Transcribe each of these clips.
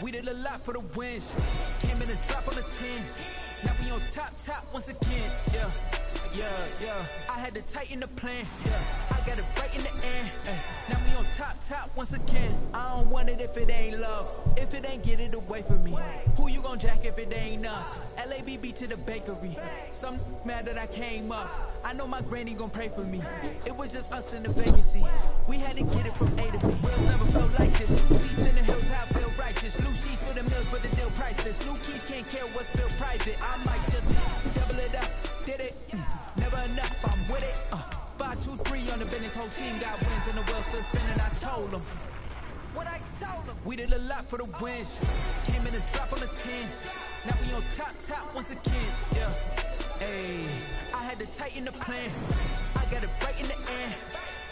We did a lot for the wins. Came in and drop on the 10. Now we on top once again. Yeah. I had to tighten the plan. Yeah. I got it right in the end. Now we on top once again. I don't want it if it ain't love. If it ain't, get it away from me. Who you gon' jack if it ain't us? LABB to the bakery. Some mad that I came up. I know my granny gon' pray for me. It was just us in the vacancy. We had to get it from A to B. Wheels never felt like this. Seats in the hills, I feel righteous. Blue sheets for the mills, but the deal priceless. New keys can't care what's built private. I might just double it up. Did it? Never enough, I'm with it. 5, 2, 3 on the business, whole team got wins and the wheel still spinning. I told them what I told them. We did a lot for the wins. Came in and drop on the 10. Now we on top once again. Yeah. Hey, I had to tighten the plan. I got it right in the end.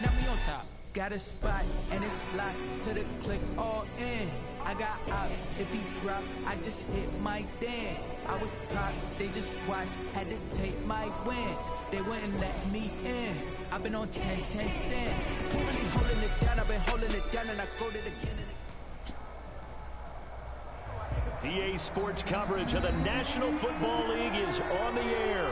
Now we on top. Got a spot and it's slide to the click all in. I got ops, if he drop, I just hit my dance. I was pop, they just watched, had to take my wins. They wouldn't let me in. I've been on 10 cents. Who really holding it down? I've been holding it down and I go to the again and again. EA Sports coverage of the National Football League is on the air.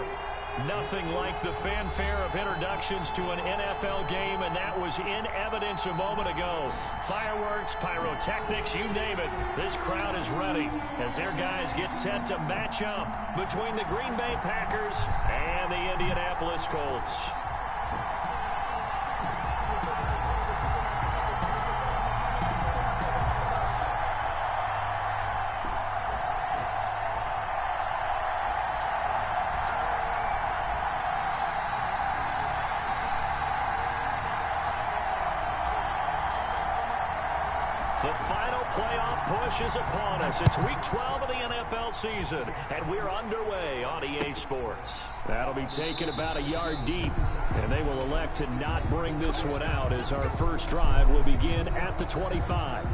Nothing like the fanfare of introductions to an NFL game, and that was in evidence a moment ago. Fireworks, pyrotechnics, you name it. This crowd is ready as their guys get set to match up between the Green Bay Packers and the Indianapolis Colts. The final playoff push is upon us. It's week 12 of the NFL season, and we're underway on EA Sports. That'll be taken about a yard deep, and they will elect to not bring this one out as our first drive will begin at the 25.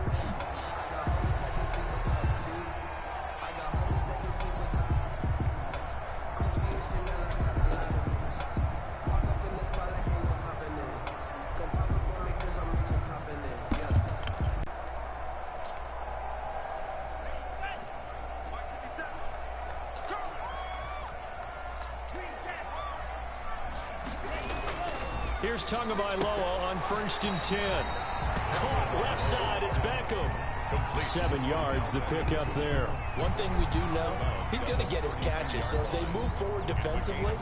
Here's Tagovailoa on 1st and 10. Caught left side, it's Beckham. 7 yards, the pickup there. One thing we do know, he's going to get his catches. So as they move forward defensively,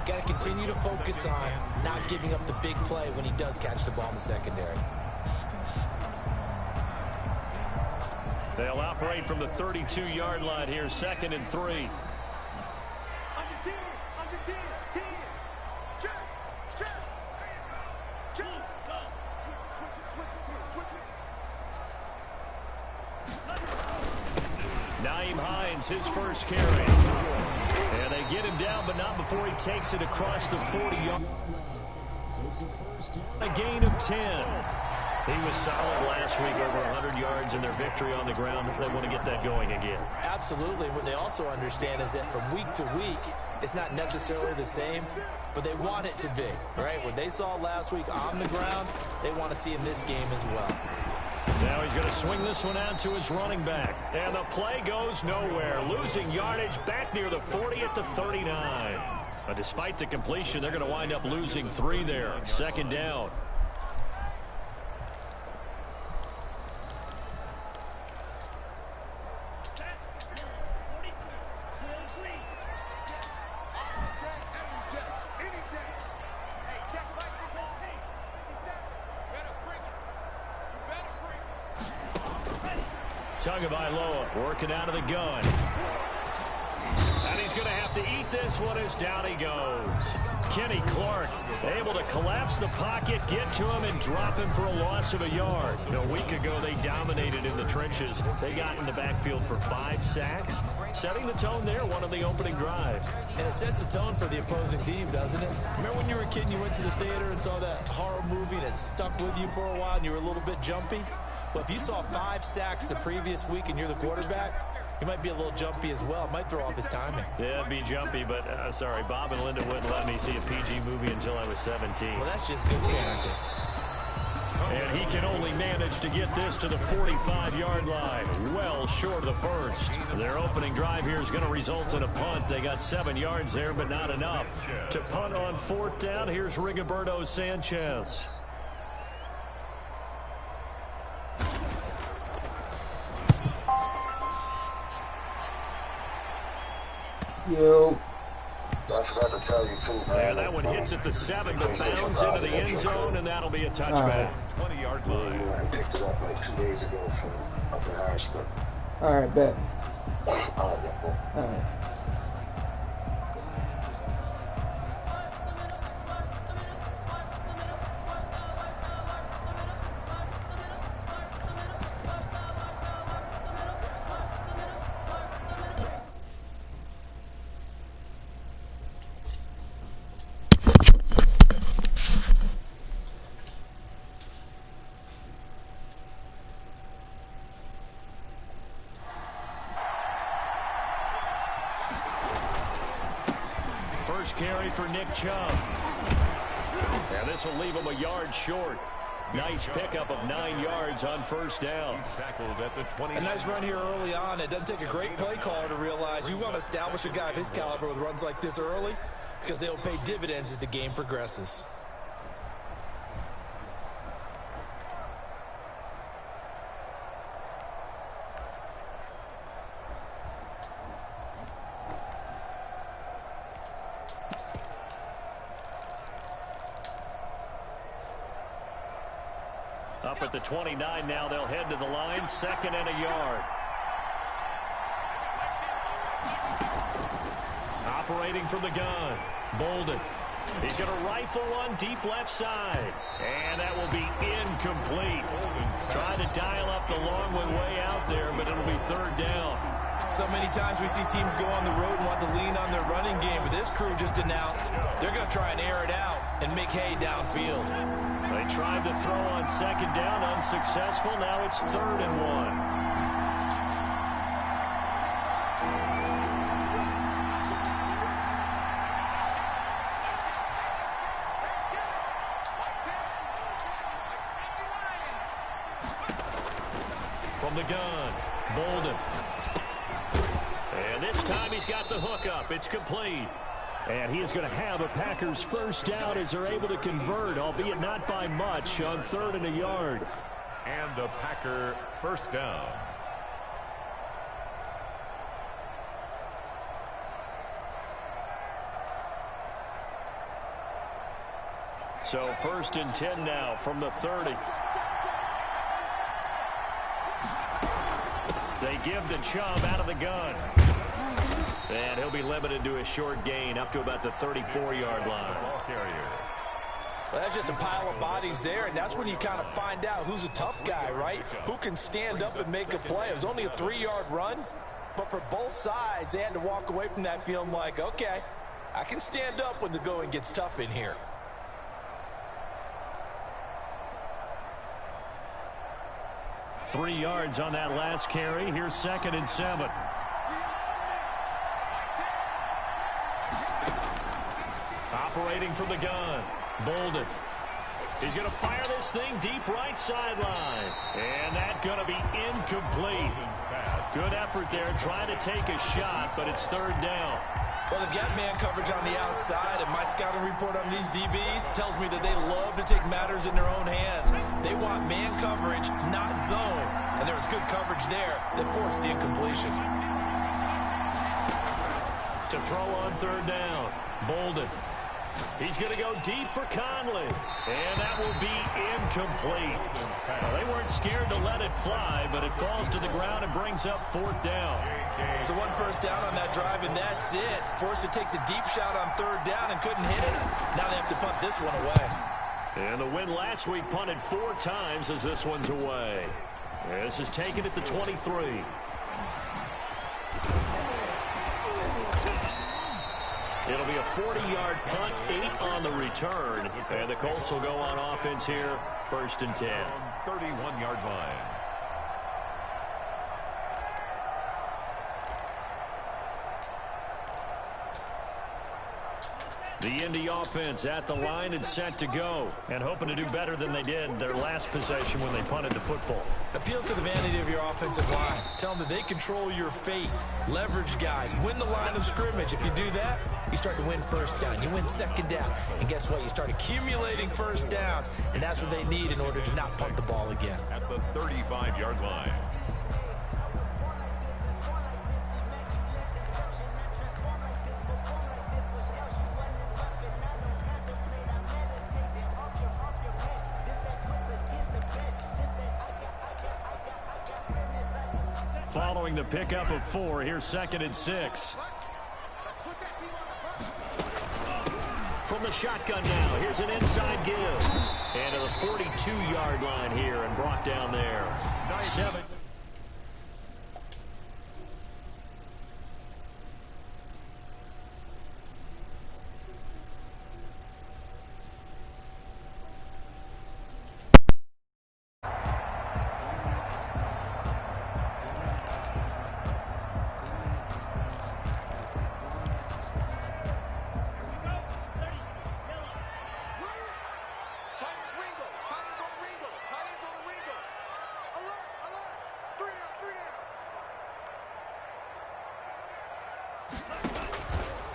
got to continue to focus on not giving up the big play when he does catch the ball in the secondary. They'll operate from the 32-yard line here, 2nd and 3. His first carry. And they get him down, but not before he takes it across the 40-yard. A gain of 10. He was solid last week, over 100 yards in their victory on the ground. They want to get that going again. Absolutely. What they also understand is that from week to week, it's not necessarily the same, but they want it to be, right? What they saw last week on the ground, they want to see in this game as well. Now he's going to swing this one out to his running back. And the play goes nowhere. Losing yardage back near the 40 at the 39. But despite the completion, they're going to wind up losing 3 there. 2nd down. Tagovailoa working out of the gun. And he's going to have to eat this one as down he goes. Kenny Clark able to collapse the pocket, get to him, and drop him for a loss of a yard. A week ago, they dominated in the trenches. They got in the backfield for 5 sacks, setting the tone there, one of the opening drive. And it sets the tone for the opposing team, doesn't it? Remember when you were a kid and you went to the theater and saw that horror movie and it stuck with you for a while and you were a little bit jumpy? Well, if you saw 5 sacks the previous week and you're the quarterback, he might be a little jumpy as well. Might throw off his timing. Yeah, it'd be jumpy, but sorry, Bob and Linda wouldn't let me see a PG movie until I was 17. Well, that's just good parenting. And he can only manage yards to get this to the 45-yard line. Well short of the first. Their opening drive here is going to result in a punt. They got 7 yards there, but not enough. To punt on 4th down, here's Rigoberto Sanchez. Yo. I forgot to tell you, too, man. And that one hits at the 7, but bounds into the end zone, and that'll be a touchback. 20-yard line. I picked it up like 2 days ago from up in Harrisburg. All right, bet. All right. First carry for Nick Chubb. And this will leave him a yard short. Nice pickup of 9 yards on 1st down. He's tackled at the 20. A nice run here early on. It doesn't take a great play caller to realize you want to establish a guy of his caliber with runs like this early because they'll pay dividends as the game progresses. Up at the 29 now, they'll head to the line, 2nd and a yard. Operating from the gun, Bolden. He's going to rifle one deep left side. And that will be incomplete. Trying to dial up the long one way out there, but it'll be 3rd down. So many times we see teams go on the road and want to lean on their running game, but this crew just announced they're going to try and air it out and make hay downfield. They tried to throw on 2nd down, unsuccessful. Now it's 3rd and 1. From the gun, Bolden. And this time he's got the hook up. It's complete. And he is going to have a Packers 1st down as they're able to convert, albeit not by much, on 3rd and a yard. And a Packer 1st down. So 1st and 10 now from the 30. They give to Chubb out of the gun. And he'll be limited to a short gain up to about the 34-yard line. Ball carrier. Well, that's just a pile of bodies there, and that's when you kind of find out who's a tough guy, right? Who can stand up and make a play. It was only a 3-yard run, but for both sides, they had to walk away from that feeling like, okay, I can stand up when the going gets tough in here. Three yards on that last carry. Here's 2nd and 7. Operating from the gun, Bolden. He's going to fire this thing deep right sideline. And that's going to be incomplete. Good effort there trying to take a shot, but it's 3rd down. Well, they've got man coverage on the outside, and my scouting report on these DBs tells me that they love to take matters in their own hands. They want man coverage, not zone. And there was good coverage there that forced the incompletion. To throw on 3rd down, Bolden. He's going to go deep for Conley. And that will be incomplete. Well, they weren't scared to let it fly, but it falls to the ground and brings up 4th down. So 1 first down on that drive, and that's it. Forced to take the deep shot on 3rd down and couldn't hit it. Now they have to punt this one away. And the win last week punted 4 times as this one's away. This is taken at the 23. It'll be a 40-yard punt, 8 on the return. And the Colts will go on offense here, 1st and 10. 31-yard line. The Indy offense at the line and set to go, and hoping to do better than they did their last possession when they punted the football. Appeal to the vanity of your offensive line. Tell them that they control your fate. Leverage guys. Win the line of scrimmage. If you do that, you start to win first down. You win second down. And guess what? You start accumulating first downs, and that's what they need in order to not punt the ball again. At the 35-yard line. Following the pickup of 4, here's 2nd and 6. From the shotgun now, here's an inside give. And to the 42-yard line here and brought down there. 7.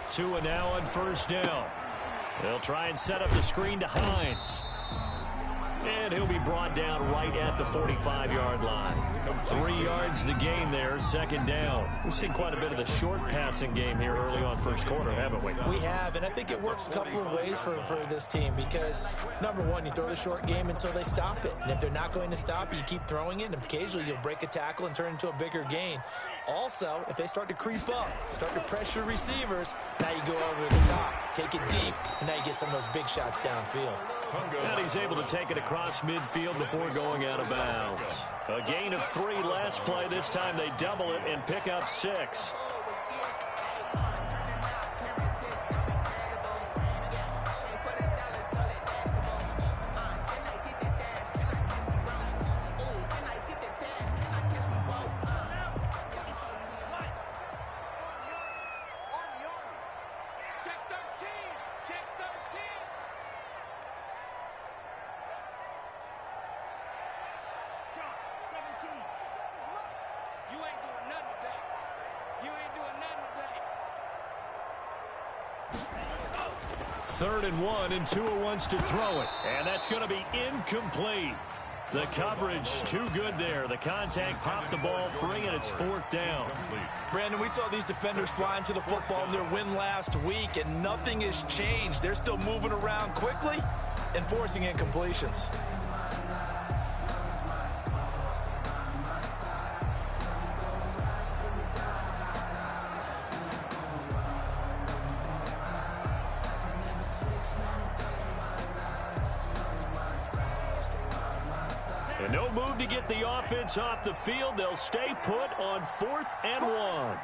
Tua now on first down. They'll try and set up the screen to Hines. And he'll be brought down right at the 45-yard line. 3 yards the gain there, 2nd down. We've seen quite a bit of the short passing game here early on first quarter, haven't we? We have, and I think it works a couple of ways for this team because, number one, you throw the short game until they stop it. And if they're not going to stop it, you keep throwing it, and occasionally you'll break a tackle and turn it into a bigger gain. Also, if they start to creep up, start to pressure receivers, now you go over the top, take it deep, and now you get some of those big shots downfield. And he's able to take it across midfield before going out of bounds. A gain of 3 last play. This time they double it and pick up 6. Third and 1, and Tua wants to throw it. And that's going to be incomplete. The coverage too good there. The contact popped the ball free, and it's 4th down. Brandon, we saw these defenders flying to the football in their win last week, and nothing has changed. They're still moving around quickly and forcing incompletions. And no move to get the offense off the field. They'll stay put on 4th and 1.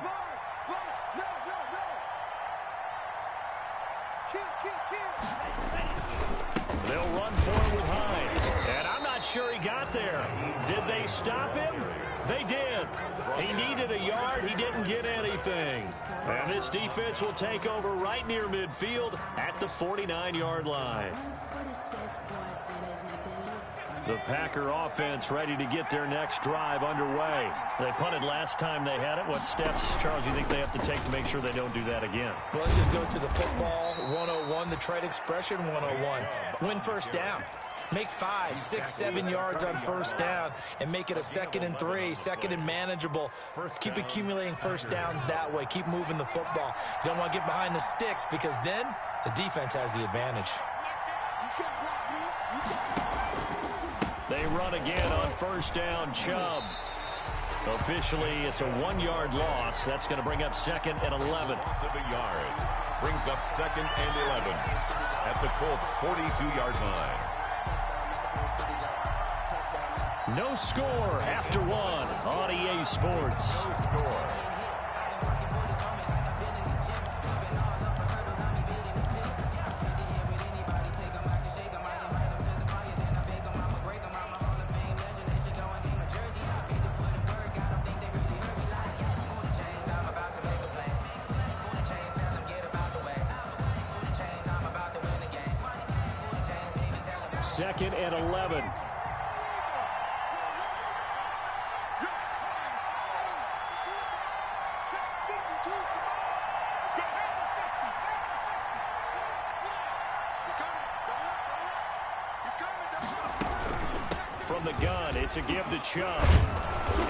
They'll run for it with Hines. And I'm not sure he got there. Did they stop him? They did. He needed a yard. He didn't get anything. And this defense will take over right near midfield at the 49-yard line. The Packer offense ready to get their next drive underway. They punted last time they had it. What steps, Charles, you think they have to take to make sure they don't do that again? Well, let's just go to the football 101, the trade expression 101. Win first down. Make 5, 6, 7 yards on first down and make it a 2nd and 3, 2nd and manageable. Keep accumulating first downs that way. Keep moving the football. You don't want to get behind the sticks because then the defense has the advantage. They run again on first down. Chubb. Officially, it's a 1-yard loss. That's going to bring up 2nd and 11. Loss of a yard. Brings up 2nd and 11 at the Colts' 42-yard line. No score after 1 on EA Sports. No score. 2nd and 11. From the gun, it's a give to Chubb.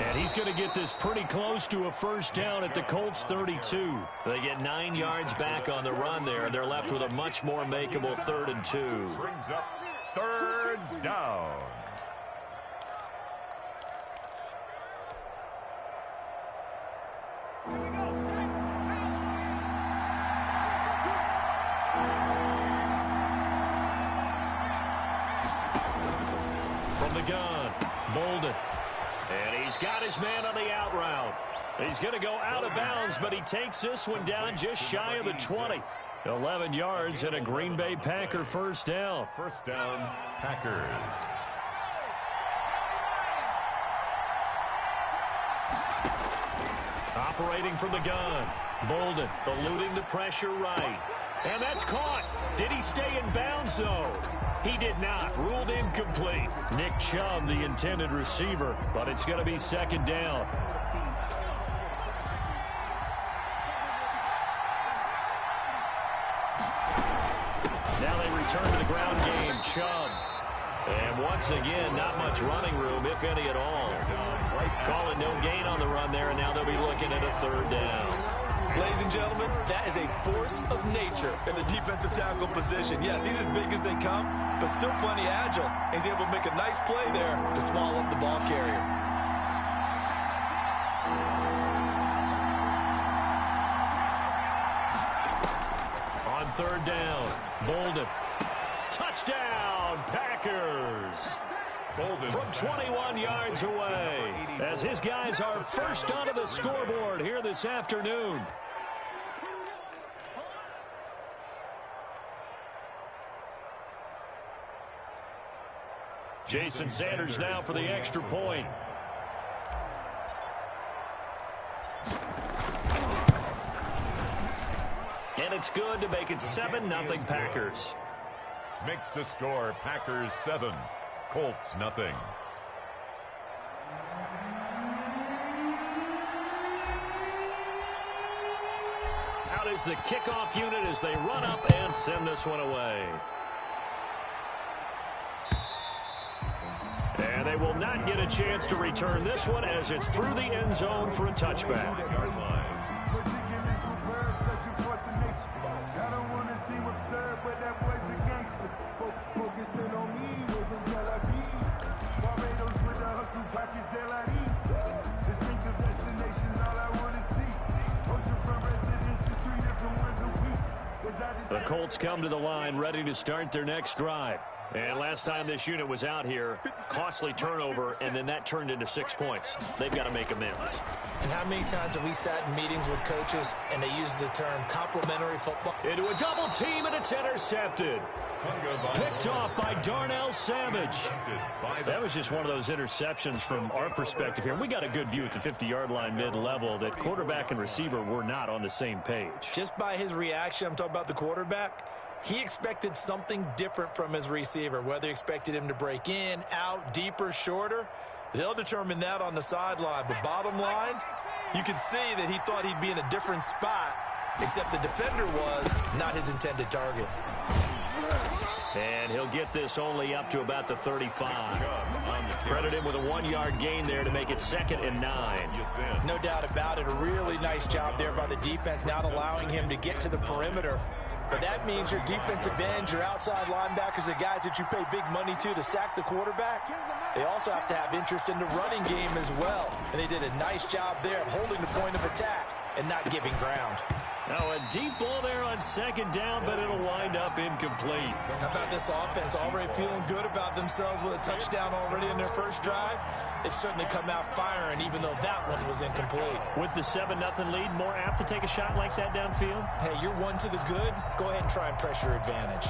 And he's going to get this pretty close to a first down at the Colts 32. They get 9 yards back on the run there. They're left with a much more makeable 3rd and 2. Brings up 3rd down. From the gun, Bolden. And he's got his man on the out route. He's going to go out of bounds, but he takes this one down just shy of the 20. 11 yards and a Green Bay Packer first down. First down, Packers. Operating from the gun, Bolden eluding the pressure right. And that's caught. Did he stay in bounds, though? He did not. Ruled incomplete. Nick Chubb, the intended receiver, but it's going to be 2nd down. Now they return to the ground game. Chubb. And once again, not much running room, if any at all. Calling no gain on the run there, and now they'll be looking at a 3rd down. Ladies and gentlemen, that is a force of nature in the defensive tackle position. Yes, he's as big as they come, but still plenty agile. He's able to make a nice play there to swallow up the ball carrier. On 3rd down, Bolden. Touchdown, Packers! From 21 yards away, as his guys are first onto the scoreboard here this afternoon. Jason Sanders now for the extra point. And it's good to make it 7-0 Packers. Makes the score Packers 7, Colts nothing. Out is the kickoff unit as they run up and send this one away. And they will not get a chance to return this one as it's through the end zone for a touchback. The Colts come to the line ready to start their next drive. And last time this unit was out here, costly turnover, and then that turned into 6 points. They've got to make amends. And how many times have we sat in meetings with coaches and they use the term complementary football? Into a double team, and it's intercepted. Picked off by Darnell Savage. That was just one of those interceptions from our perspective here. We got a good view at the 50-yard line mid-level that quarterback and receiver were not on the same page. Just by his reaction, I'm talking about the quarterback, he expected something different from his receiver, whether he expected him to break in, out, deeper, shorter. They'll determine that on the sideline. But bottom line, you can see that he thought he'd be in a different spot, except the defender was not his intended target. And he'll get this only up to about the 35. Credit him with a 1-yard gain there to make it 2nd and 9. No doubt about it. A really nice job there by the defense, not allowing him to get to the perimeter. But that means your defensive ends, your outside linebackers, the guys that you pay big money to sack the quarterback, they also have to have interest in the running game as well. And they did a nice job there of holding the point of attack and not giving ground. Now a deep ball there on 2nd down, but it'll wind up incomplete. How about this offense? Already feeling good about themselves with a touchdown already in their first drive. They've certainly come out firing, even though that one was incomplete. With the 7-0 lead, more apt to take a shot like that downfield? Hey, you're one to the good. Go ahead and try and press your advantage.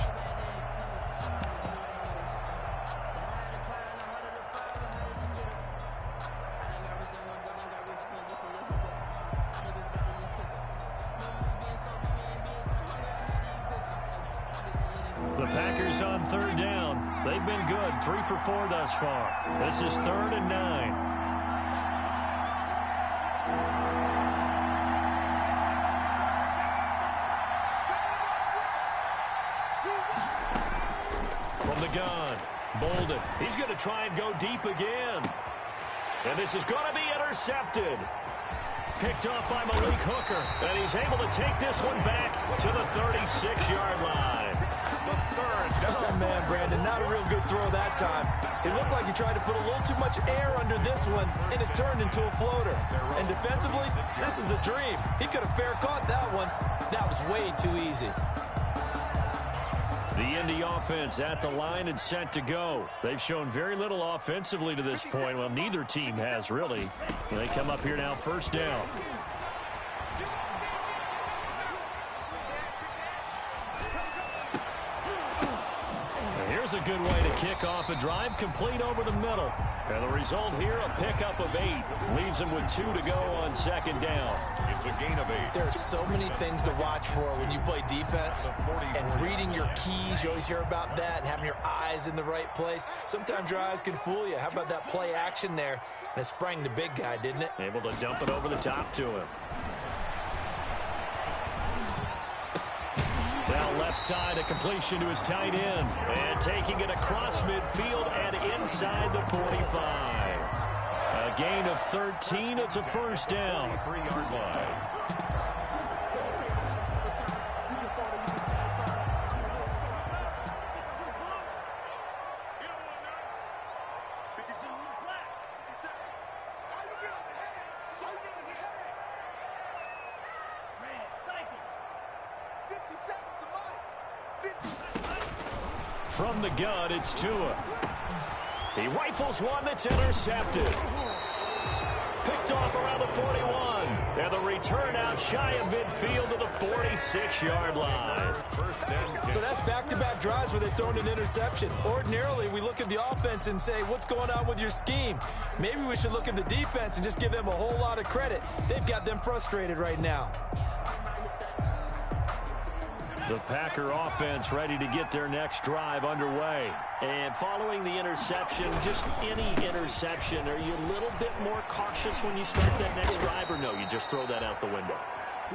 The Packers on third down. They've been good, 3 for 4 thus far. This is 3rd and 9. From the gun, Bolden. He's going to try and go deep again. And this is going to be intercepted. Picked off by Malik Hooker. And he's able to take this one back to the 36-yard line. Oh, man, Brandon, not a real good throw that time. It looked like he tried to put a little too much air under this one, and it turned into a floater. And defensively, this is a dream. He could have fair caught that one. That was way too easy. The Indy offense at the line and set to go. They've shown very little offensively to this point. Well, neither team has really. They come up here now, first down. Here's a good way to kick off a drive, complete over the middle. And the result here, a pickup of 8. Leaves them with 2 to go on second down. It's a gain of 8. There are so many things to watch for when you play defense. And reading your keys, you always hear about that, and having your eyes in the right place. Sometimes your eyes can fool you. How about that play action there? And it sprang the big guy, didn't it? Able to dump it over the top to him. Now left side, a completion to his tight end. And taking it across midfield and inside the 45. A gain of 13. It's a first down. 3-yard line. From the gun, it's Tua. He rifles one that's intercepted. Picked off around the 41. And the return out shy of midfield to the 46-yard line. So that's back-to-back drives where they've thrown an interception. Ordinarily, we look at the offense and say, what's going on with your scheme? Maybe we should look at the defense and just give them a whole lot of credit. They've got them frustrated right now. The Packer offense ready to get their next drive underway. And following the interception, just any interception, are you a little bit more cautious when you start that next drive, or no, you just throw that out the window?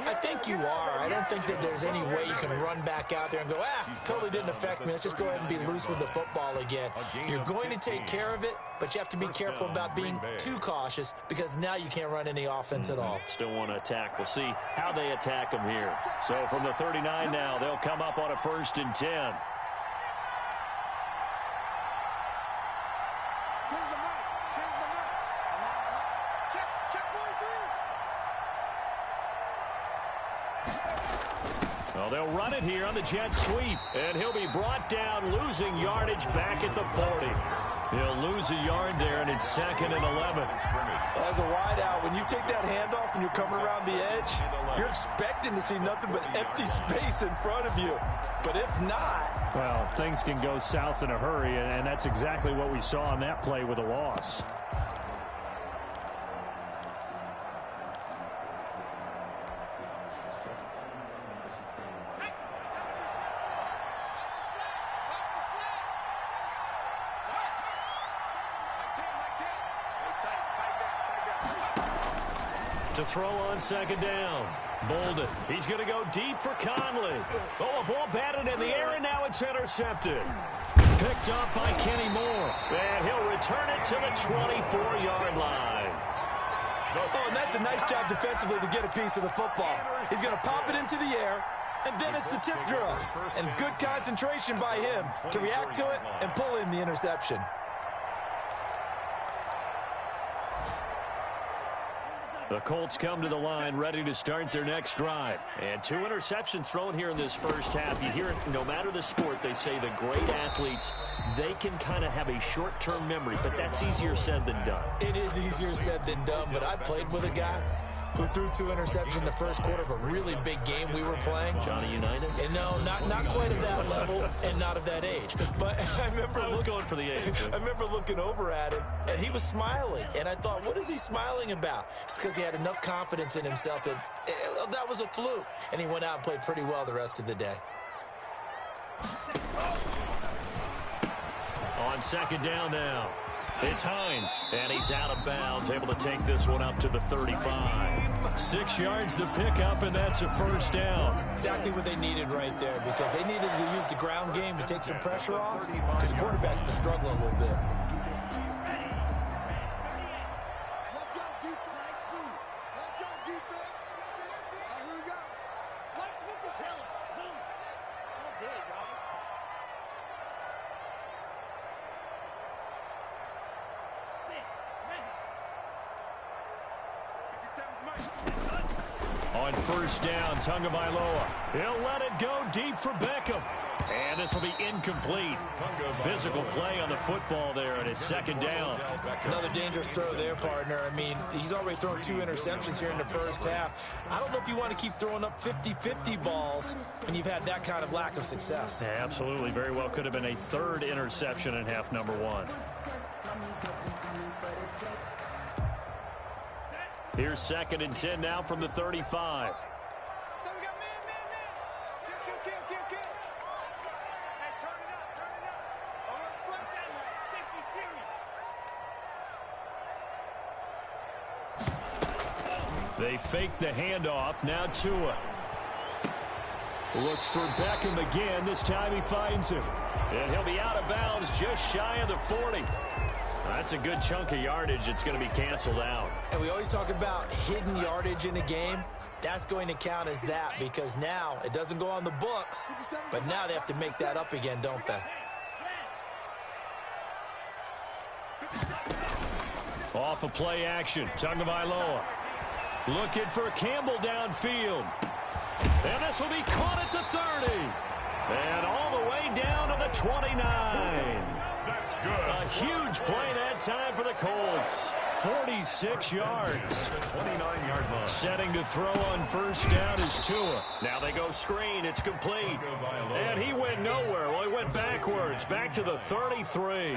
I think you are. I don't think that there's any way you can run back out there and go, totally didn't affect me. Let's just go ahead and be loose with the football again. You're going to take care of it, but you have to be careful about being too cautious because now you can't run any offense at all. Still want to attack. We'll see how they attack them here. So from the 39 now, they'll come up on a 1st and 10. Well, they'll run it here on the jet sweep, and he'll be brought down, losing yardage back at the 40. He'll lose a yard there, and it's 2nd and 11. As a wideout, when you take that handoff and you're coming around the edge, you're expecting to see nothing but empty space in front of you. But if not... Well, things can go south in a hurry, and that's exactly what we saw on that play with a loss. To throw on 2nd down. Bolden. He's going to go deep for Conley. Oh, a ball batted in the air, and now it's intercepted. Picked up by Kenny Moore. And he'll return it to the 24-yard line. Oh, and that's a nice job defensively to get a piece of the football. He's going to pop it into the air, and then it's the tip drill. And good concentration by him to react to it and pull in the interception. The Colts come to the line ready to start their next drive. And 2 interceptions thrown here in this first half. You hear it, no matter the sport, they say the great athletes, they can kind of have a short-term memory, but that's easier said than done. It is easier said than done, but I played with a guy who threw 2 interceptions in the first quarter of a really big game we were playing. Johnny Unitas? And no, not quite of that level and not of that age. But I was going for the age. I remember looking over at him, and he was smiling. And I thought, what is he smiling about? It's because he had enough confidence in himself that that was a fluke. And he went out and played pretty well the rest of the day. On second down now, it's Hines, and he's out of bounds, able to take this one up to the 35. 6 yards the pickup, and that's a first down. Exactly what they needed right there, because they needed to use the ground game to take some pressure off, because the quarterback's been struggling a little bit. On first down, Tagovailoa. He'll let it go deep for Beckham. And this will be incomplete. Physical play on the football there, and it's second down. Another dangerous throw there, partner. I mean, he's already thrown 2 interceptions here in the first half. I don't know if you want to keep throwing up 50-50 balls when you've had that kind of lack of success. Yeah, absolutely. Very well could have been a 3rd interception in half number 1. Here's 2nd and 10 now from the 35. They fake the handoff. Now Tua. Looks for Beckham again. This time he finds him. And he'll be out of bounds just shy of the 40. That's a good chunk of yardage. It's going to be canceled out. And we always talk about hidden yardage in a game. That's going to count as that, because now it doesn't go on the books, but now they have to make that up again, don't they? Off of play action, Tagovailoa looking for Campbell downfield. And this will be caught at the 30. And all the way down to the 29. That's good. A huge play that time for the Colts. 46 yards. 29-yard line. Setting to throw on first down is Tua. Now they go screen. It's complete. And he went nowhere. Well, he went backwards. Back to the 33.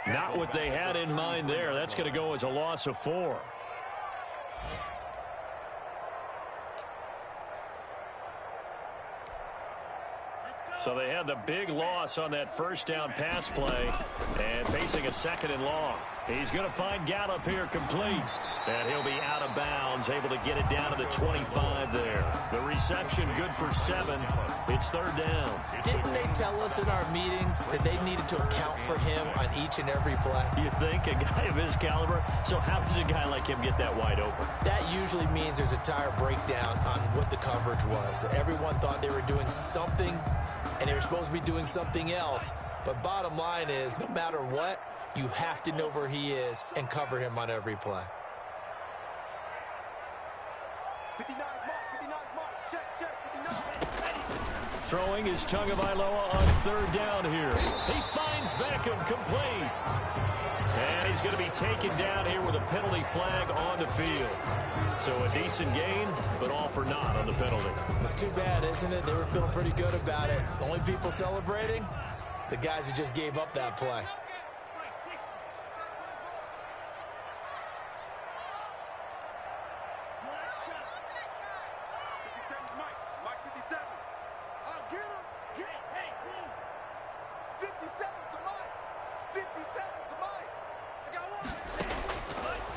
Not what they had in mind there. That's going to go as a loss of 4. So they had the big loss on that first down pass play, and facing a 2nd and long. He's going to find Gallup here complete. And he'll be out of bounds, able to get it down to the 25 there. The reception good for 7. It's 3rd down. Didn't they tell us in our meetings that they needed to account for him on each and every play? You think? A guy of his caliber? So how does a guy like him get that wide open? That usually means there's a tire breakdown on what the coverage was. Everyone thought they were doing something, and they were supposed to be doing something else. But bottom line is, no matter what, you have to know where he is and cover him on every play. 59 mark, check, 59. Throwing is Tagovailoa on 3rd down here. He finds Beckham complete. And he's going to be taken down here with a penalty flag on the field. So a decent gain, but all for naught on the penalty. It's too bad, isn't it? They were feeling pretty good about it. The only people celebrating, the guys who just gave up that play.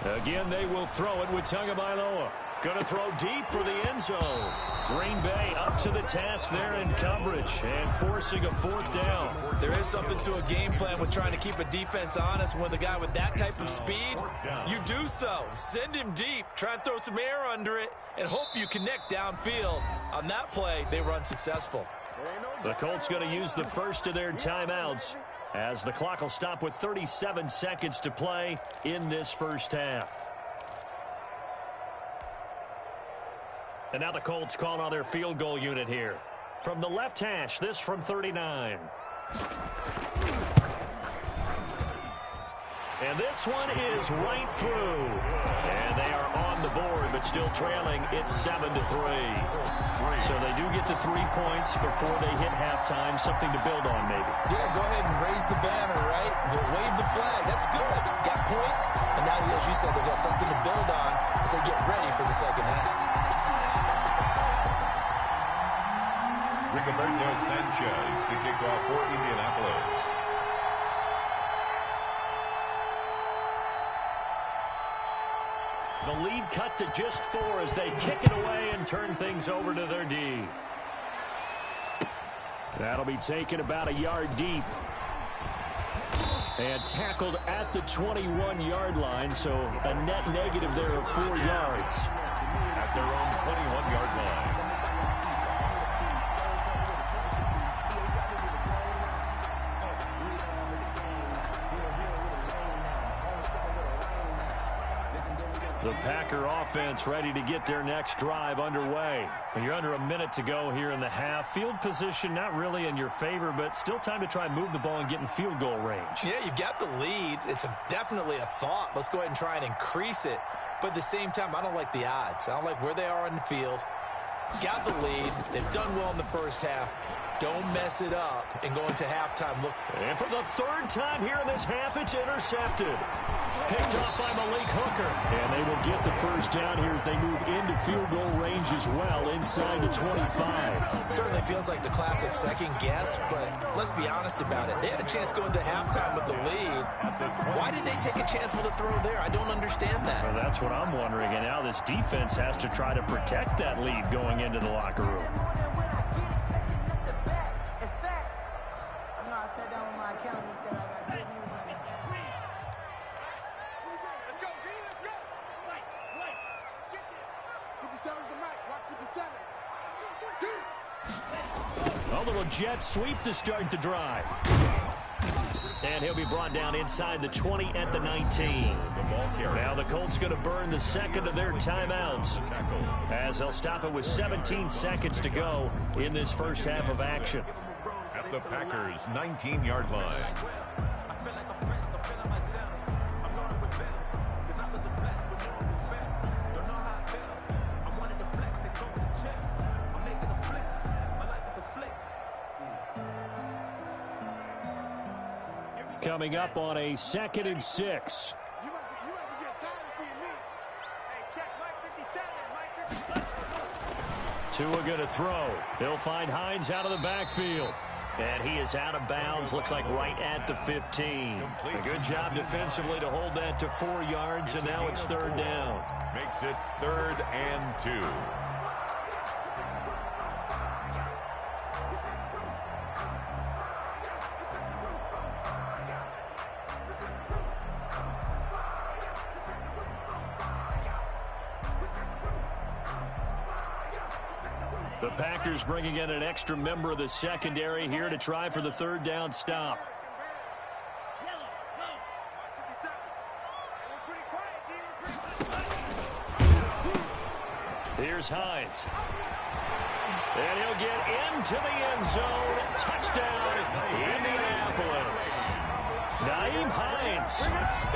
Again, they will throw it with Tagovailoa. Going to throw deep for the end zone. Green Bay up to the task there in coverage and forcing a 4th down. There is something to a game plan with trying to keep a defense honest. When the guy with that type of speed, you do so. Send him deep, try and throw some air under it, and hope you connect downfield. On that play, they were unsuccessful. The Colts going to use the first of their timeouts, as the clock will stop with 37 seconds to play in this first half. And now the Colts call on their field goal unit here. From the left hash, this from 39. And this one is right through. And they are on the board, but still trailing. It's 7-3. So they do get to 3 points before they hit halftime. Something to build on, maybe. Yeah, go ahead and raise the banner, right? Wave the flag. That's good. Got points. And now, as you said, they got something to build on as they get ready for the second half. Rigoberto Sanchez to kick off for Indianapolis. The lead cut to just 4 as they kick it away and turn things over to their D. That'll be taken about a yard deep. And tackled at the 21-yard line, so a net negative there of 4 yards. At their own 21-yard line. The Packer offense ready to get their next drive underway. And you're under a minute to go here in the half. Field position not really in your favor, but still time to try and move the ball and get in field goal range. Yeah, you've got the lead. It's definitely a thought. Let's go ahead and try and increase it. But at the same time, I don't like the odds. I don't like where they are on the field. Got the lead. They've done well in the first half. Don't mess it up and go into halftime. Look. And for the 3rd time here in this half, it's intercepted. Picked off by Malik Hooker. And they will get the first down here as they move into field goal range as well inside the 25. Certainly feels like the classic second guess, but let's be honest about it. They had a chance going into halftime with the lead. Why did they take a chance with a throw there? I don't understand that. Well, that's what I'm wondering. And now this defense has to try to protect that lead going into the locker room. A little jet sweep to start the drive. And he'll be brought down inside the 20 at the 19. Now the Colts going to burn the second of their timeouts as they'll stop it with 17 seconds to go in this first half of action. At the Packers' 19-yard line. Coming up on a 2nd and 6. You must be getting tired of seeing me. Hey, check Mike 57. Mike 57. Tua going to throw. He'll find Hines out of the backfield. And he is out of bounds, looks like right at the 15. A good job defensively to hold that to 4 yards, and now it's 3rd down. Makes it 3rd and 2. The Packers bringing in an extra member of the secondary here to try for the 3rd down stop. Here's Hines. And he'll get into the end zone. Touchdown, Indianapolis. Nyheim Hines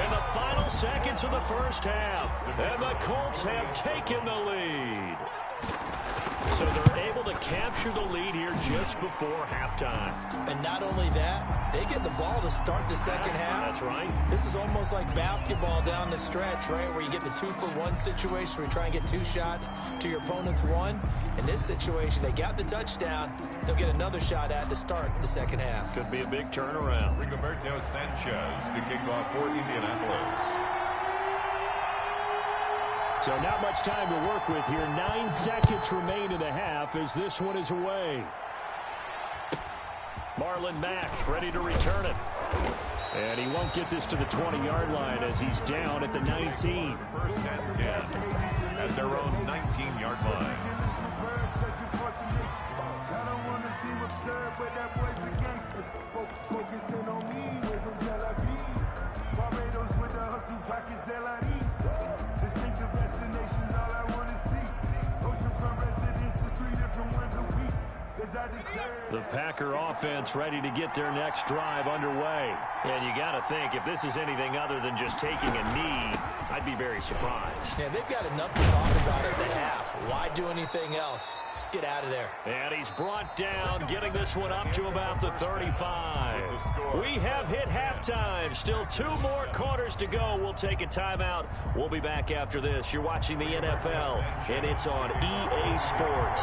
in the final seconds of the first half. And the Colts have taken the lead. So they're able to capture the lead here just before halftime. And not only that, they get the ball to start the second half. That's right. This is almost like basketball down the stretch, right, where you get the 2-for-1 situation where you try and get 2 shots to your opponent's 1. In this situation, they got the touchdown. They'll get another shot at to start the second half. Could be a big turnaround. Rigoberto Sanchez to kick off for Indianapolis. So not much time to work with here. 9 seconds remain in the half as this one is away. Marlon Mack ready to return it. And he won't get this to the 20-yard line as he's down at the 19. 1st and 10 at their own 19-yard line. The Packer offense ready to get their next drive underway. And you got to think, if this is anything other than just taking a knee, I'd be very surprised. Yeah, they've got enough to talk about at the half. Why do anything else? Just get out of there. And he's brought down, getting this one up to about the 35. We have hit halftime. Still 2 more quarters to go. We'll take a timeout. We'll be back after this. You're watching the NFL, and it's on EA Sports.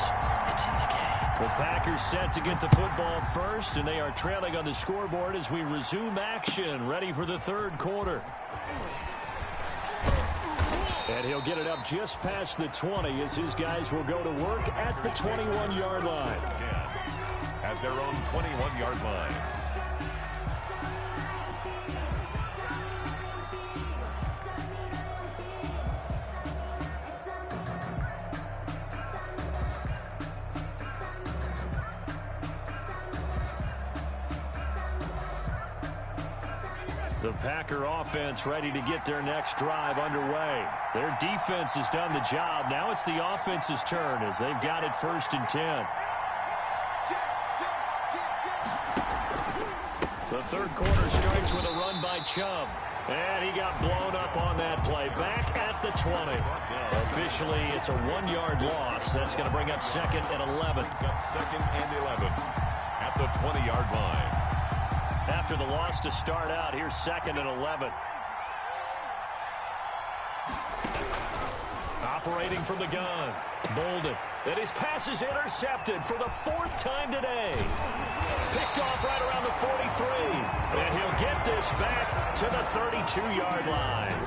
It's in the game. The Packers set to get the football first, and they are trailing on the scoreboard as we resume action, ready for the third quarter. And he'll get it up just past the 20 as his guys will go to work at the 21-yard line. At their own 21-yard line. The Packer offense ready to get their next drive underway. Their defense has done the job. Now it's the offense's turn as they've got it 1st and 10. The third quarter starts with a run by Chubb. And he got blown up on that play. Back at the 20. Officially, it's a 1-yard loss. That's going to bring up 2nd and 11. 2nd and 11 at the 20-yard line. After the loss to start out, here's 2nd and 11. Operating from the gun. Bolden. And his pass is intercepted for the 4th time today. Picked off right around the 43. And he'll get this back to the 32-yard line.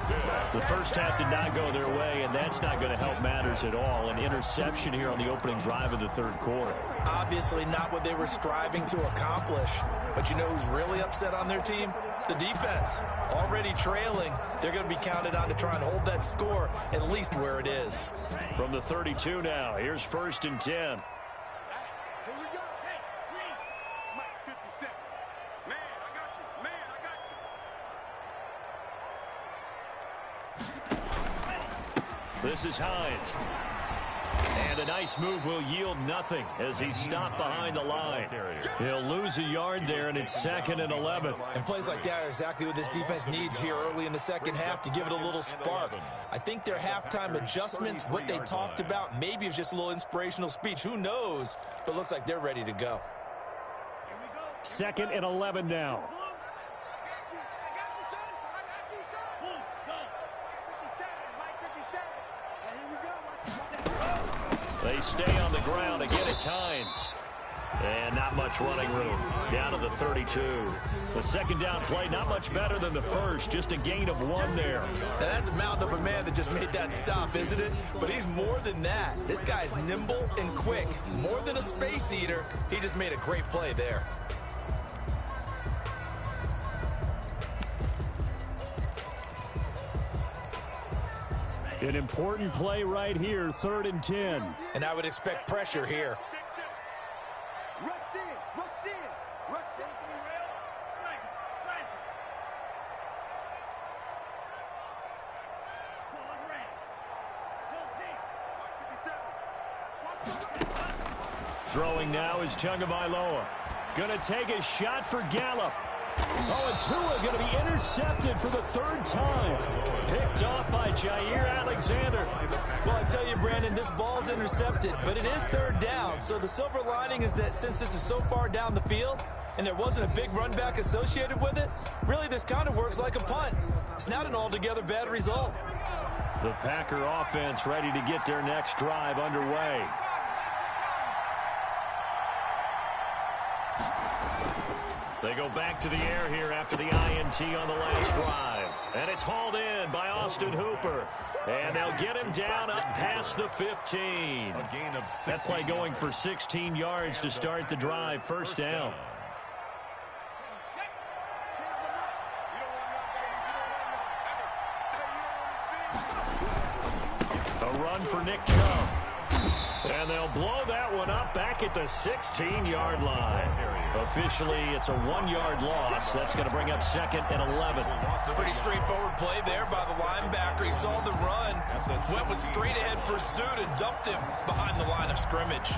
The first half did not go their way, and that's not going to help matters at all. An interception here on the opening drive of the third quarter. Obviously not what they were striving to accomplish. But you know who's really upset on their team? The defense. Already trailing. They're going to be counted on to try and hold that score at least where it is. From the 32 now, here's 1st and 10. Here we go. Hey, Mike 57. Man, I got you. Man, I got you. This is Hines. And a nice move will yield nothing as he's stopped behind the line. He'll lose a yard there, and it's 2nd and 11. And plays like that are exactly what this defense needs here early in the second half to give it a little spark. I think their halftime adjustment, what they talked about, maybe it's just a little inspirational speech. Who knows? But it looks like they're ready to go. 2nd and 11 now. They stay on the ground. Again, it's Hines. And not much running room. Down to the 32. The second down play, not much better than the first. Just a gain of 1 there. Now that's a mountain of a man that just made that stop, isn't it? But he's more than that. This guy's nimble and quick. More than a space eater. He just made a great play there. An important play right here, 3rd and 10. And I would expect pressure here. Rush in, rush in, rush in. Throwing now is Tagovailoa. Gonna take a shot for Gallup. Oh, and Tua going to be intercepted for the 3rd time. Picked off by Jair Alexander. Well, I tell you, Brandon, this ball's intercepted, but it is 3rd down. So the silver lining is that since this is so far down the field and there wasn't a big run back associated with it, really this kind of works like a punt. It's not an altogether bad result. The Packer offense ready to get their next drive underway. They go back to the air here after the INT on the last drive. And it's hauled in by Austin Hooper. And they'll get him down up past the 15. That play going for 16 yards to start the drive. 1st down. A run for Nick Chubb. And they'll blow that one up back at the 16-yard line. Officially, it's a 1-yard loss. That's going to bring up 2nd and 11. Pretty straightforward play there by the linebacker. He saw the run, went with straight-ahead pursuit, and dumped him behind the line of scrimmage.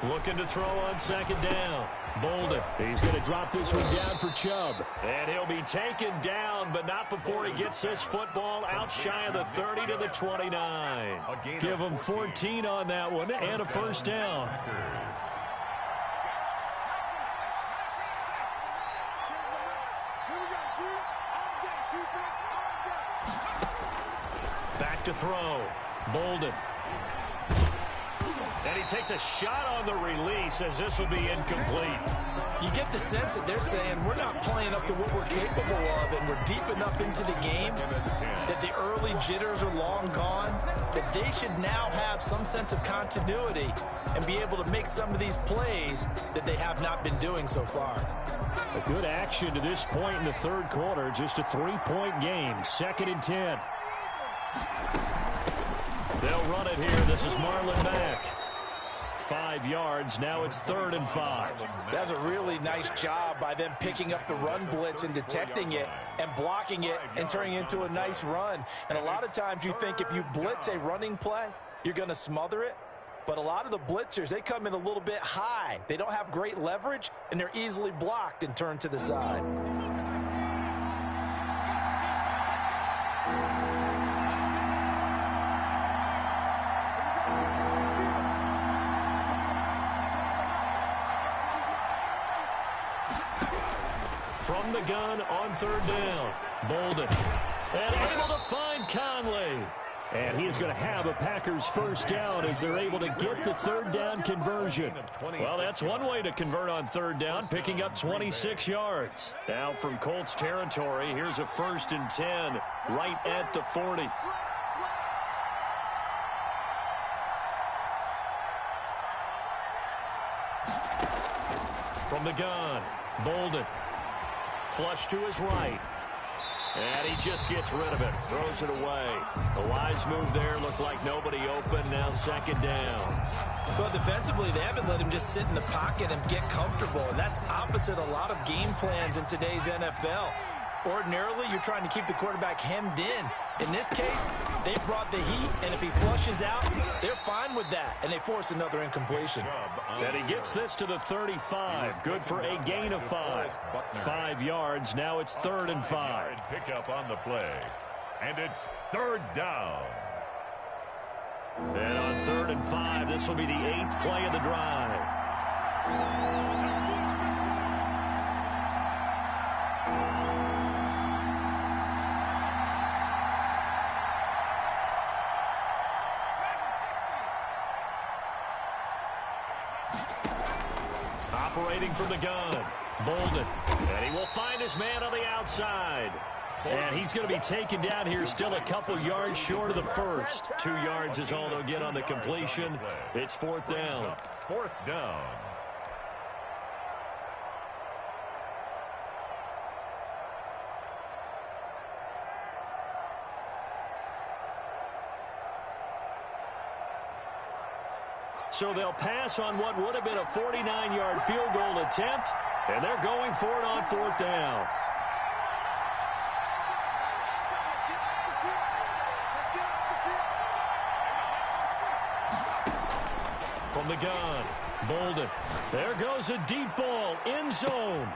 Looking to throw on second down. Bolden. He's going to drop this one down for Chubb. And he'll be taken down, but not before he gets this football out shy of the 30 to the 29. Give him 14 on that one and a first down. Back to throw. Bolden. And he takes a shot on the release as this will be incomplete. You get the sense that they're saying we're not playing up to what we're capable of, and we're deep enough into the game that the early jitters are long gone, that they should now have some sense of continuity and be able to make some of these plays that they have not been doing so far. A good action to this point in the third quarter. Just a 3-point game. 2nd and 10. They'll run it here. This is Marlon Mack. 5 yards. Now it's 3rd and 5. That's a really nice job by them picking up the run blitz and detecting it and blocking it and turning it into a nice run. And a lot of times you think if you blitz a running play, you're going to smother it. But a lot of the blitzers, they come in a little bit high. They don't have great leverage, and they're easily blocked and turned to the side. From the gun on 3rd down. Bolden. And able to find Conley. And he is going to have a Packers first down as they're able to get the 3rd down conversion. Well, that's one way to convert on 3rd down, picking up 26 yards. Now from Colts territory, here's a 1st and 10 right at the 40. From the gun, Bolden. Flush to his right. And he just gets rid of it. Throws it away. A wise move there. Looked like nobody open. Now 2nd down. Well, defensively, they haven't let him just sit in the pocket and get comfortable. And that's opposite a lot of game plans in today's NFL. Ordinarily, you're trying to keep the quarterback hemmed in. In this case, they brought the heat, and if he flushes out, they're fine with that, and they force another incompletion. And he gets this to the 35. Good for a gain of 5. 5 yards. Now it's 3rd and 5. Pick up on the play. And it's 3rd down. And on 3rd and 5, this will be the 8th play of the drive. Operating from the gun, Bolden. And he will find his man on the outside. And he's going to be taken down here still a couple yards short of the first. 2 yards is all they'll get on the completion. It's 4th down. 4th down. So they'll pass on what would have been a 49-yard field goal attempt, and they're going for it on 4th down. From the gun, Bolden. There goes a deep ball, end zone.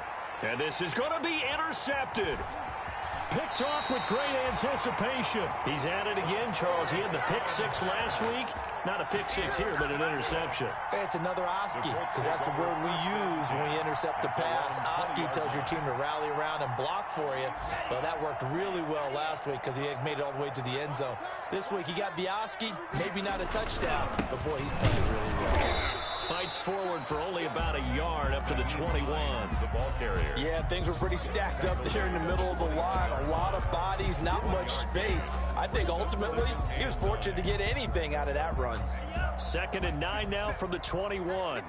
And this is going to be intercepted. Picked off with great anticipation. He's at it again, Charles. He had the pick 6 last week. Not a pick 6 here, but an interception. It's another Oski, because that's the word we use when we intercept a pass. Oski tells your team to rally around and block for you. Well, that worked really well last week because he had made it all the way to the end zone. This week he got the Oski, maybe not a touchdown, but boy, he's playing really well. Fights forward for only about a yard up to the 21. The ball carrier. Yeah, things were pretty stacked up there in the middle of the line. A lot of bodies, not much space. I think ultimately he was fortunate to get anything out of that run. 2nd and 9 now from the 21.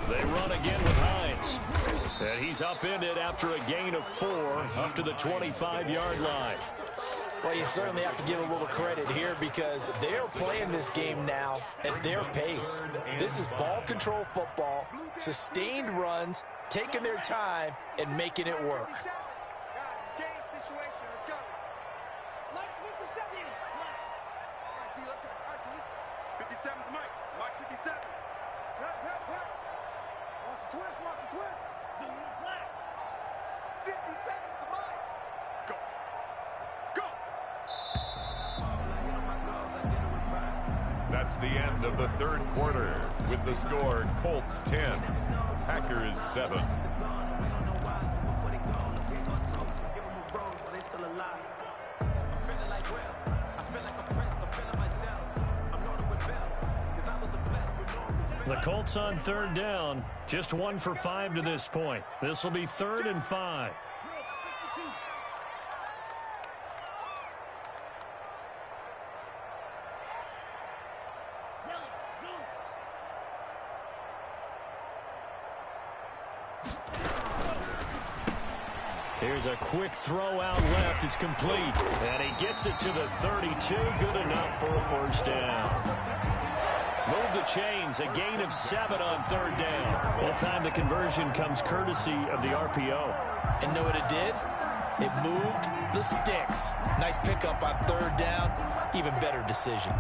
They run again with Hines. And he's upended after a gain of 4 up to the 25-yard line. Well, you certainly have to give a little credit here because they're playing this game now at their pace. This is ball control football, sustained runs, taking their time, and making it work. Guys, it's game situation. Let's go. Mike's 57. All right, T, let's go. All right, T. 57's Mike. Mike 57. Hut. Watch the twist. Zoom black. 57's the Mike. Go. That's the end of the third quarter with the score Colts 10, Packers 7. The Colts on third down, just 1 for 5 to this point. This will be 3rd and 5. Here's a quick throw out left. It's complete. And he gets it to the 32. Good enough for a first down. Move the chains. A gain of 7 on third down. That time the conversion comes courtesy of the RPO. And know what it did? It moved the sticks. Nice pickup on third down. Even better decision.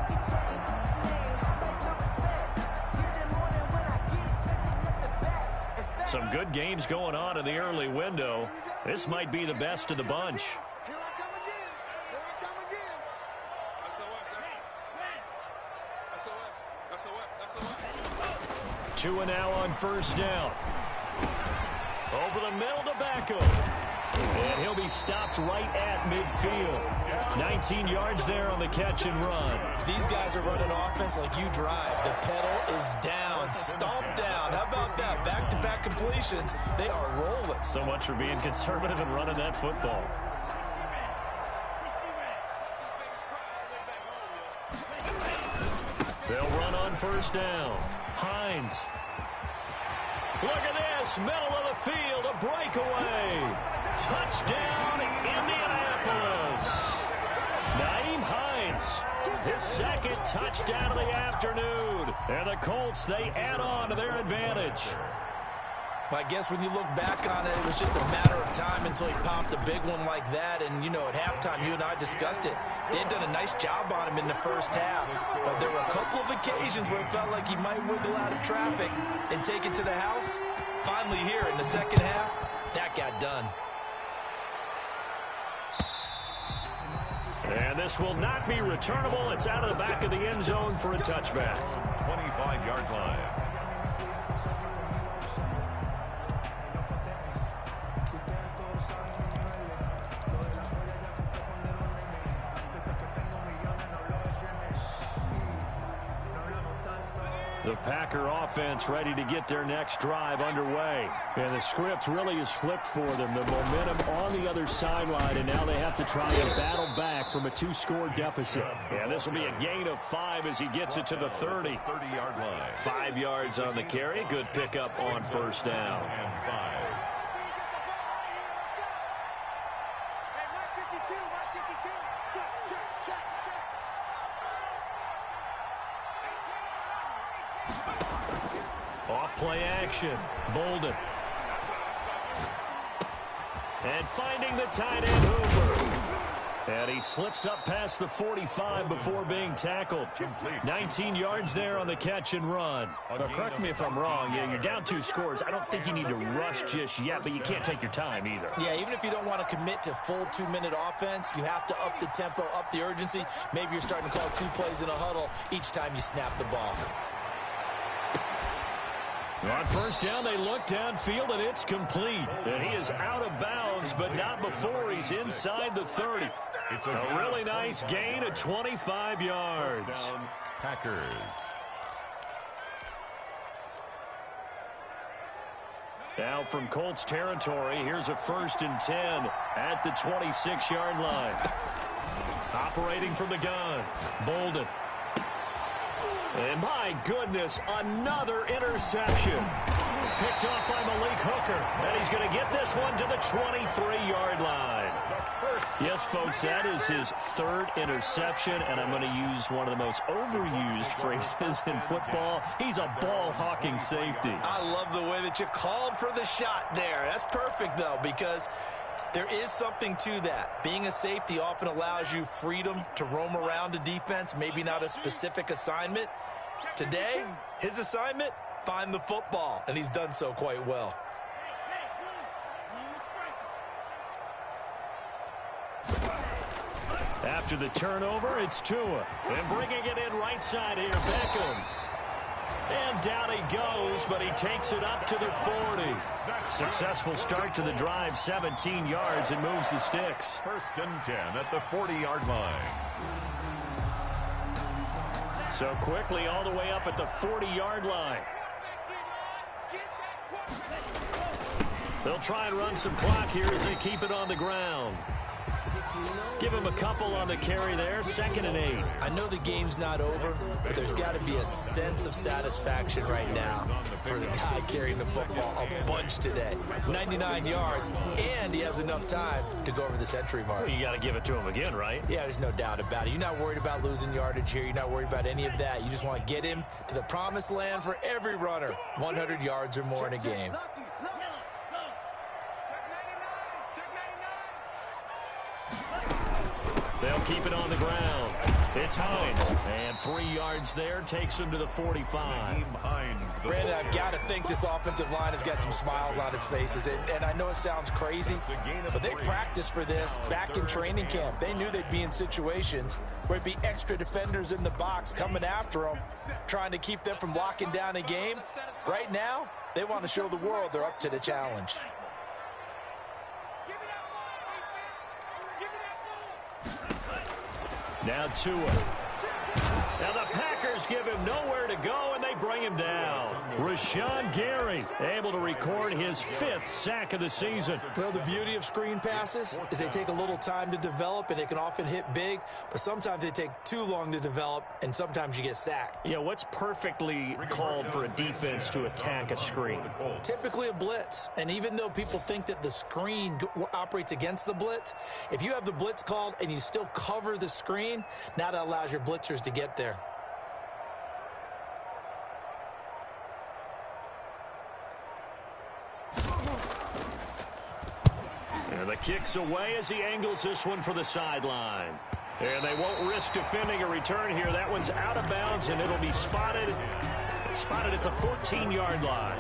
Some good games going on in the early window. This might be the best of the bunch. Here I come again. SOS. Two and now on first down. Over the middle to Beckham. And he'll be stopped right at midfield. 19 yards there on the catch and run. These guys are running offense like you drive. The pedal is down, stomped down. How about that? Back-to-back completions. They are rolling. So much for being conservative and running that football. They'll run on first down. Hines. Look at this. Middle of the field. A breakaway. Touchdown, Indianapolis. Nyheim Hines, his second touchdown of the afternoon. And the Colts, they add on to their advantage. Well, I guess when you look back on it, it was just a matter of time until he popped a big one like that. And, you know, at halftime, you and I discussed it. They had done a nice job on him in the first half. But there were a couple of occasions where it felt like he might wiggle out of traffic and take it to the house. Finally here in the second half, that got done. And this will not be returnable. It's out of the back of the end zone for a touchback. 25-yard line. The Packer offense ready to get their next drive underway. And the script really is flipped for them. The momentum on the other sideline, and now they have to try and battle back from a 2-score deficit. And this will be a gain of 5 as he gets it to the 30. 30-yard line. 5 yards on the carry. Good pickup on first down. And 5. Hey, Mike 52. Check. Off play action. Bolden. And finding the tight end Hoover. And he slips up past the 45 before being tackled. 19 yards there on the catch and run. Now, correct me if I'm wrong. Yeah, you're down 2 scores. I don't think you need to rush just yet, but you can't take your time either. Yeah, even if you don't want to commit to full 2-minute offense, you have to up the tempo, up the urgency. Maybe you're starting to call 2 plays in a huddle each time you snap the ball. On first down, they look downfield, and it's complete. And he is out of bounds, but not before he's inside the 30. It's a really nice gain of 25 yards. Packers. Now from Colts territory, here's a 1st and 10 at the 26-yard line. Operating from the gun, Bolden. And my goodness, another interception. Picked off by Malik Hooker. And he's going to get this one to the 23-yard line. First Yes, folks, that is his third interception, and I'm going to use one of the most overused phrases in football. He's a ball-hawking safety. I love the way that you called for the shot there. That's perfect, though, because there is something to that. Being a safety often allows you freedom to roam around a defense, maybe not a specific assignment. Today, his assignment, find the football, and he's done so quite well. After the turnover, it's Tua. And bringing it in right side here, Beckham. And down he goes, but he takes it up to the 40. Successful start to the drive, 17 yards, and moves the sticks. 1st and 10 at the 40-yard line. So quickly all the way up at the 40-yard line. They'll try and run some clock here as they keep it on the ground. Give him a couple on the carry there, 2nd and 8. I know the game's not over, but there's got to be a sense of satisfaction right now for the guy carrying the football a bunch today. 99 yards, and he has enough time to go over the century mark. Well, you got to give it to him again, right? Yeah, there's no doubt about it. You're not worried about losing yardage here. You're not worried about any of that. You just want to get him to the promised land for every runner, 100 yards or more in a game. They'll keep it on the ground. It's Hines. And 3 yards there takes him to the 45. Brandon, I've got to think this offensive line has got some smiles on its faces. And I know it sounds crazy, but they practiced for this back in training camp. They knew they'd be in situations where it'd be extra defenders in the box coming after them, trying to keep them from locking down a game. Right now, they want to show the world they're up to the challenge. Now Tua. Now the Packers give him nowhere to go, and they bring him down. Rashawn Gary able to record his 5th sack of the season. Well, the beauty of screen passes is they take a little time to develop, and they can often hit big, but sometimes they take too long to develop, and sometimes you get sacked. Yeah, what's perfectly called for a defense to attack a screen? Typically a blitz, and even though people think that the screen operates against the blitz, if you have the blitz called and you still cover the screen, now that allows your blitzers to get there. And the kick's away as he angles this one for the sideline. And they won't risk defending a return here. That one's out of bounds, and it'll be spotted at the 14-yard line.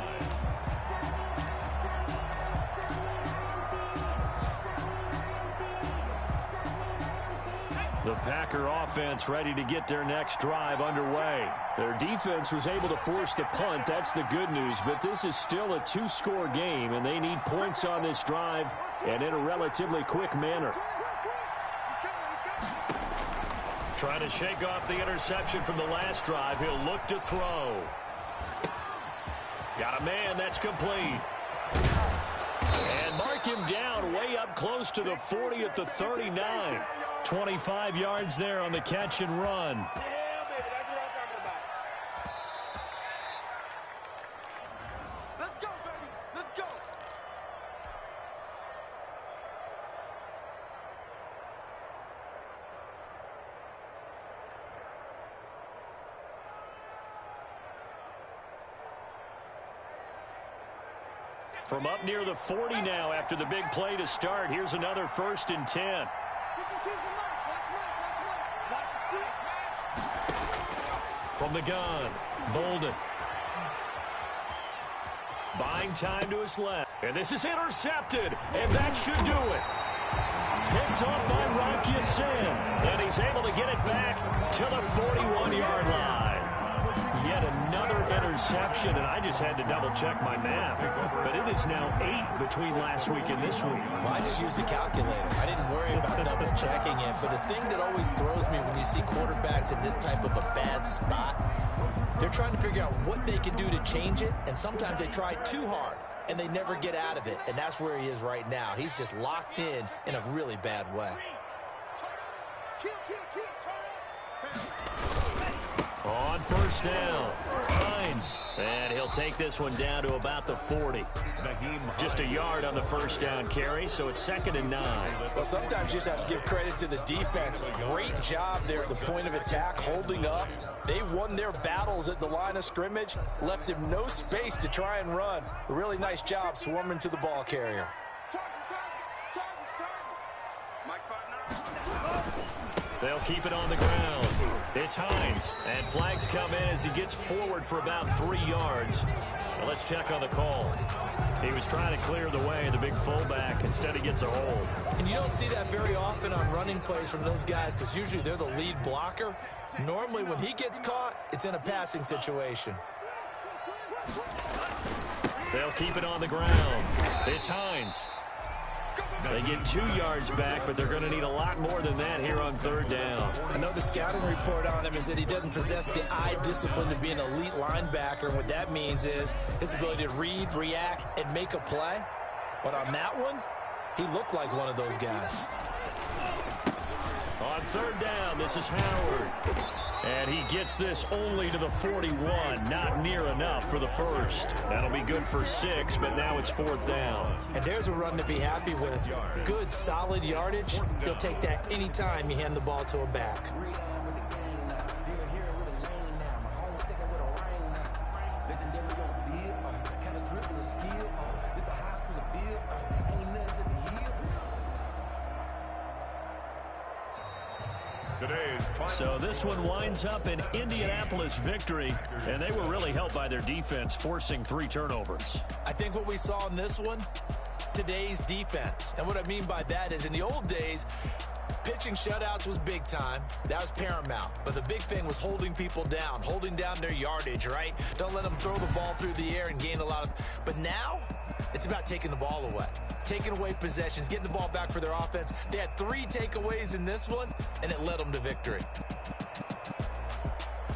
The Packer offense ready to get their next drive underway. Their defense was able to force the punt. That's the good news. But this is still a 2-score game, and they need points on this drive and in a relatively quick manner. Trying to shake off the interception from the last drive. He'll look to throw. Got a man. That's complete. And mark him down way up close to the 40 at the 39. 25 yards there on the catch and run. Let's go, baby. Let's go. From up near the 40 now after the big play to start. Here's another 1st and 10. From the gun, Bolden. Buying time to his left. And this is intercepted. And that should do it. Picked off by Rocky Sin. And he's able to get it back to the 41-yard line. Yet another interception, and I just had to double-check my math. But it is now 8 between last week and this week. Well, I just used a calculator. I didn't worry about double-checking it. But the thing that always throws me when you see quarterbacks in this type of a bad spot, they're trying to figure out what they can do to change it, and sometimes they try too hard, and they never get out of it. And that's where he is right now. He's just locked in a really bad way. On 1st down, Hines, and he'll take this one down to about the 40. Just a yard on the first down carry, so it's 2nd and 9. Well, sometimes you just have to give credit to the defense. Great job there at the point of attack, holding up. They won their battles at the line of scrimmage, left him no space to try and run. A really nice job swarming to the ball carrier. They'll keep it on the ground. It's Hines, and flags come in as he gets forward for about 3 yards. Now let's check on the call. He was trying to clear the way, the big fullback. Instead, he gets a hold. And you don't see that very often on running plays from those guys because usually they're the lead blocker. Normally, when he gets caught, it's in a passing situation. They'll keep it on the ground. It's Hines. They get 2 yards back, but they're going to need a lot more than that here on 3rd down. I know the scouting report on him is that he doesn't possess the eye discipline to be an elite linebacker. And what that means is his ability to read, react, and make a play. But on that one, he looked like one of those guys. On 3rd down, this is Howard. And he gets this only to the 41. Not near enough for the first. That'll be good for 6, but now it's 4th down. And there's a run to be happy with. Good, solid yardage. You'll take that anytime you hand the ball to a back. So this one winds up an Indianapolis victory, and they were really helped by their defense, forcing 3 turnovers. I think what we saw in this one, today's defense. And what I mean by that is in the old days, pitching shutouts was big time. That was paramount. But the big thing was holding people down, holding down their yardage, right? Don't let them throw the ball through the air and gain a lot of... But now, it's about taking the ball away. Taking away possessions, getting the ball back for their offense. They had 3 takeaways in this one, and it led them to victory.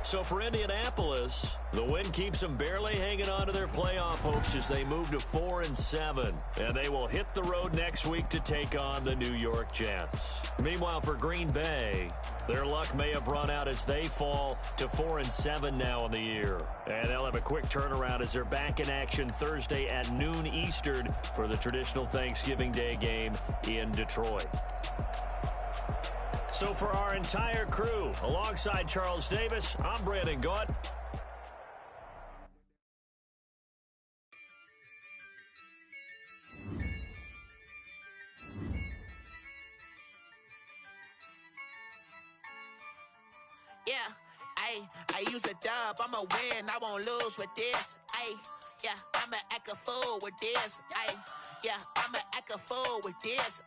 So for Indianapolis, the win keeps them barely hanging on to their playoff hopes as they move to 4-7. And they will hit the road next week to take on the New York Jets. Meanwhile, for Green Bay, their luck may have run out as they fall to 4-7 now in the year. And they'll have a quick turnaround as they're back in action Thursday at noon Eastern for the traditional Thanksgiving Day game in Detroit. So for our entire crew, alongside Charles Davis, I'm Brandon Gaunt. Yeah, I use a dub, I'ma win, I won't lose with this. Yeah, I'ma act a fool with this. Yeah, I'ma act a fool with this.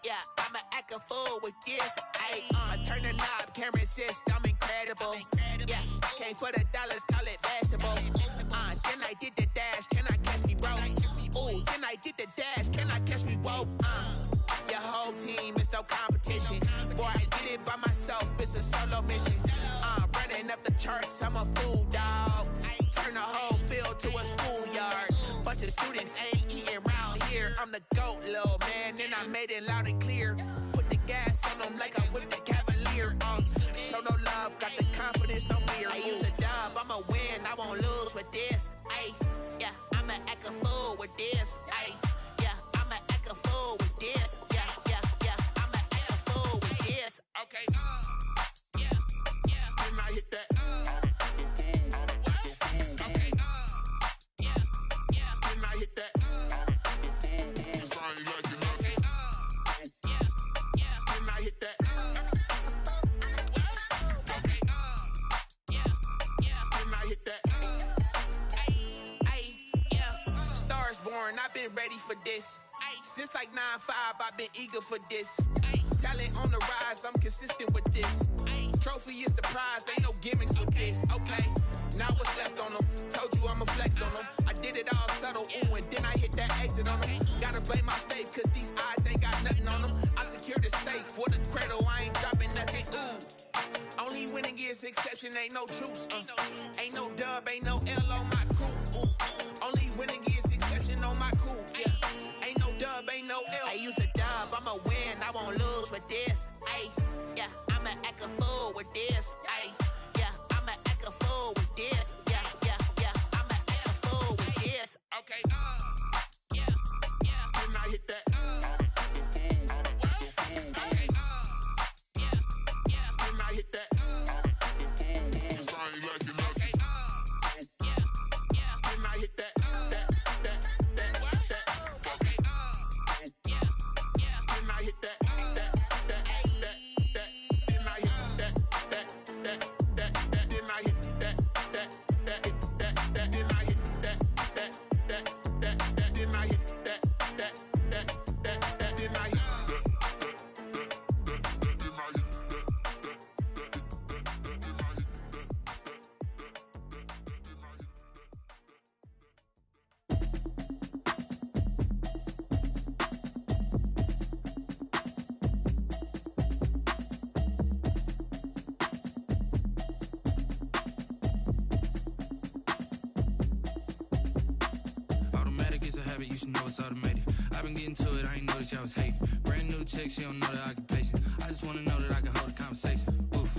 Yeah, I'ma act a fool with this. I turn the knob, can't resist, I'm incredible. Yeah, came for the dollars, call it vegetable. Then I did the dash, can I catch me, bro? Ooh, then I did the dash, can I catch me, whoa? Your whole team is no competition. Boy, I did it by myself, it's a solo mission. Running up the charts, I'm a fool, dog. Turn the whole field to a schoolyard. Bunch of students ain't eating round here. I'm the GOAT, little man, and I made it loud and clear. Put the gas on them like I'm with the Cavalier. Show no love, got the confidence, no fear. I use a dub, I'ma win, I won't lose with this. Yeah, I'ma act a fool with this. Yeah, I'ma act a fool with this. Yeah, I'ma act a fool with this. Okay, yeah, then I hit that. I've been ready for this. Since like 9-5, I've been eager for this. Talent on the rise, I'm consistent with this. Trophy is the prize, ain't no gimmicks with this. Okay, now what's left on them? Told you I'ma flex on them. I did it all subtle, ooh, and then I hit that exit on them. Gotta blame my faith, cause these odds ain't got nothing on them. I secured the safe for the cradle, I ain't dropping nothing, ooh. Only winning is exception, ain't no truce. Ain't no dub, ain't no L on my crew. Only winning is exception on my crew. Yeah, ain't no dub, ain't no L. I use a dub, I'ma win, I won't lose with this. Yeah, I'ma act a fool with this. Yeah, I'ma act a fool with this. Yeah, I'ma act a it's automated. I've been getting to it, I ain't noticed y'all was hating. Brand new chick, she don't know the occupation. I just wanna know that I can hold a conversation. Oof,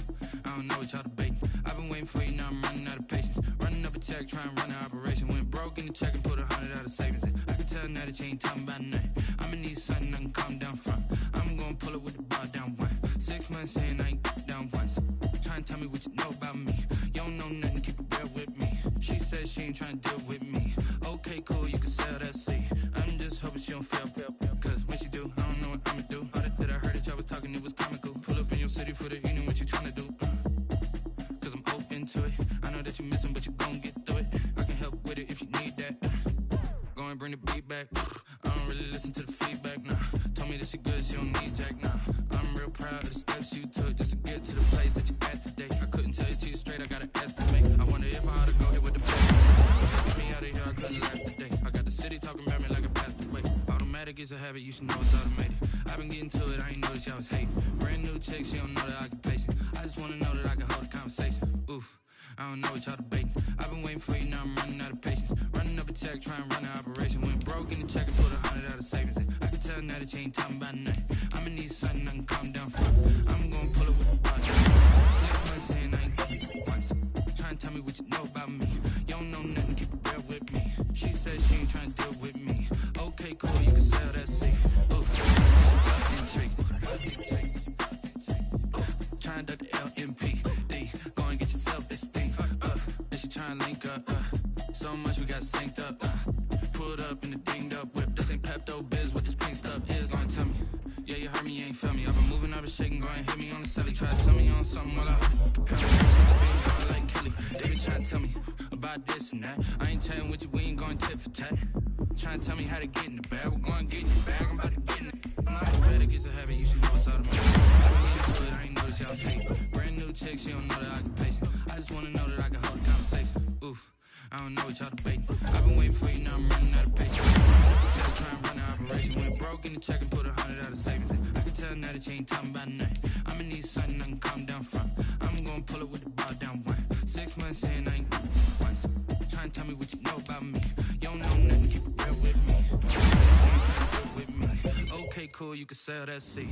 I don't know what y'all debating. I've been waiting for you, now I'm running out of patience. Running up a check, trying to run an operation. Went broke in the check and put 100 out of savings in. I can tell now that you ain't talking about nothing. I'ma need something I can calm down from. I'm gonna pull it with the bar down one. 6 months in, I ain't down once. Trying to tell me what you know about me. You don't know nothing, keep it real with me. She said she ain't trying to deal with me. Okay, cool, you can sell that seat. I'm just hoping she don't fail. Cause when she do, I don't know what I'ma do. All that I heard that y'all was talking, it was comical. Pull up in your city for the evening, what you trying to do? Cause I'm open to it. I know that you missing, but you gon' get through it. I can help with it if you need that. Go and bring the beat back. I don't really listen to the feedback, nah. Told me that she good, she don't need jack, nah. I'm real proud of the steps you took just to get to the place that you at today. I couldn't tell you to you straight, I got an estimate. I wonder if I ought to go here with the best. Get me out of here, I couldn't last today. I got the city talking about me like a passed away. Automatic is a habit, you should know it's automated. I've been getting to it, I ain't noticed y'all was hating. Brand new chick, she don't know the occupation. I just wanna know that I can hold a conversation. Oof, I don't know what y'all debating. I've been waiting for you, now I'm running out of patience. Running up a check, trying to run an operation. Went broke in the check and put 100 out of savings in. I can tell now that you ain't talking about nothing. I'ma need something I can calm down from. I'm gonna pull it with the bar down. 6 months in, I ain't done it once. Trying to tell me what you know about me. You don't know nothing, keep it real with me. She said she ain't trying to deal with me. Okay, cool, you can sell that seat. Oof, trying to duck the LMPD. Go and get your self-esteem. And she trying to link up. So much we got synced up. Pulled up in the dinged up whip. This ain't Pepto-Biz, what this pink stuff is. Gonna tell me. Yeah, you heard me, you ain't felt me. I've been moving, I've been shaking, go and hit me on the celly. Try to sell me on something while I heard it. Since I've been going like Kelly. They been trying to tell me about this and that. I ain't chatting with you, we ain't going tit for tat. Trying to tell me how to get in the bag. We're going to get in the bag, I'm about to get in it. I'm like, better get a habit, you should know it's automatic. I've been getting to it, I ain't noticed y'all was hating. Brand new chick, she don't know the occupation. I just wanna know that I can hold a conversation. Oof, I don't know what y'all debating. I've been waiting for you, now I'm running out of patience. Trying to run an operation. Went broke in the check and put 100 out of savings in. I can tell now that you ain't talking about nothing. I'ma need something I can calm down from. I'm gonna pull it with the bar down one. 6 months in, I ain't done it once. Trying to tell me what you know about me. You don't know nothing, keep it real with me. Okay, cool, you can sell that seat.